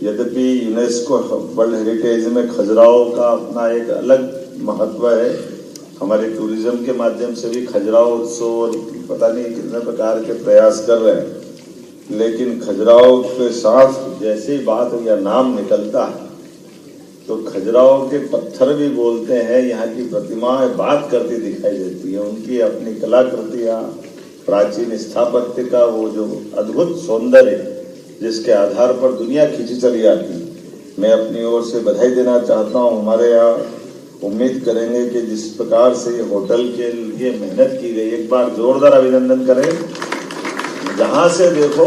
यद्यपि UNESCO world heritage में खजुराहो का अपना एक अलग महत्व है। हमारे टूरिज्म के माध्यम से भी खजुराहो उत्सव और पता नहीं कितने प्रकार के प्रयास कर रहे हैं, लेकिन खजुराहो के साथ जैसे ही बात या नाम निकलता है तो खजुराहो के पत्थर भी बोलते हैं। यहाँ की प्रतिमाएं बात करती दिखाई देती है। उनकी अपनी कलाकृतियाँ, प्राचीन स्थापत्य का वो जो अद्भुत सौंदर्य जिसके आधार पर दुनिया खींची चली आती है। मैं अपनी ओर से बधाई देना चाहता हूँ। हमारे यहाँ उम्मीद करेंगे कि जिस प्रकार से ये होटल के लिए मेहनत की गई, एक बार जोरदार अभिनंदन करें। जहाँ से देखो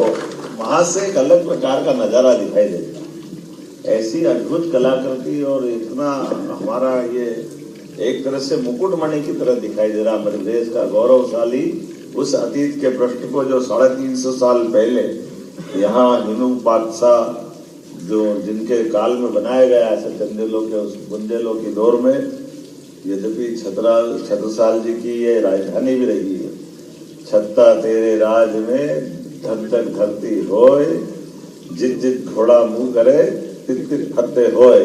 वहाँ से एक अलग प्रकार का नज़ारा दिखाई देता है। ऐसी अद्भुत कलाकृति और इतना हमारा ये एक तरह से मुकुटमणि की तरह दिखाई दे रहा मध्य प्रदेश का गौरवशाली उस अतीत के पृष्ठ को जो 350 साल पहले यहाँ हिंदू बादशाह जो जिनके काल में बनाया गया है चंदेलों के उस बुंदेलों की दौर में, यद्यपि छत्रसाल जी की ये राजधानी भी रही है। छत्ता तेरे राज में धक धक धरती होए, जित जित घोड़ा मुंह करे तित तित फत्ते होए।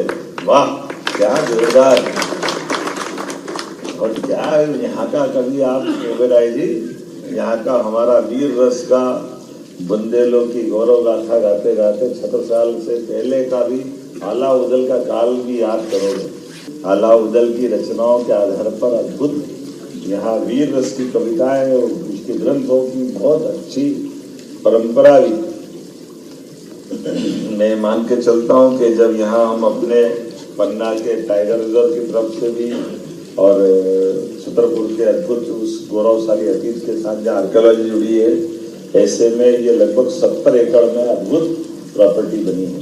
वाह क्या जोरदार। और क्या यहाँ का कभी आप ओबेरॉय जी, यहाँ का हमारा वीर रस का बुंदेलों की गौरव गाथा गाते गाते छत्रसाल से पहले का भी अलाउद्दीन का काल भी याद करोगे। अलाउद्दीन की रचनाओं के आधार पर अद्भुत यहाँ वीर रस की कविताएं और उसके ग्रंथों की बहुत अच्छी परंपरा भी मैं मान के चलता हूँ कि जब यहाँ हम अपने पन्ना के टाइगर रिजर्व की तरफ से भी और छतरपुर के अद्भुत उस गौरवशाली अतीत के साथ जहाँ आर्कियोलॉजी जुड़ी है, ऐसे में ये लगभग 70 एकड़ में अद्भुत प्रॉपर्टी बनी है।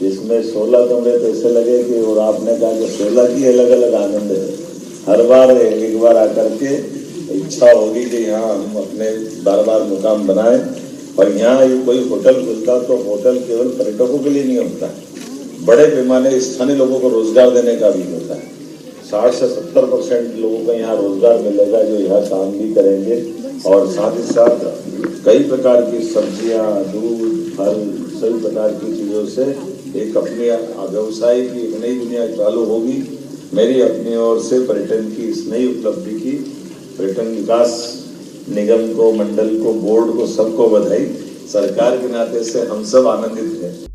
इसमें 16 कमरे तो ऐसे लगे कि, और आपने कहा कि 16 की अलग अलग आनंद है। हर बार एक बार आकर के इच्छा होगी कि यहाँ हम अपने बार बार मुकाम बनाए। और यहाँ कोई होटल खुलता तो होटल केवल पर्यटकों के लिए नहीं होता, बड़े पैमाने स्थानीय लोगों को रोजगार देने का भी होता है। 60 से 70% लोगों को यहाँ रोजगार मिलेगा जो यहाँ काम भी करेंगे। और साथ ही साथ कई प्रकार की सब्जियां, दूध, फल, सभी प्रकार की चीज़ों से एक अपनी व्यवसाय की एक नई दुनिया चालू होगी। मेरी अपनी ओर से पर्यटन की इस नई उपलब्धि की पर्यटन विकास निगम को, मंडल को, बोर्ड को, सबको बधाई। सरकार के नाते से हम सब आनंदित हैं।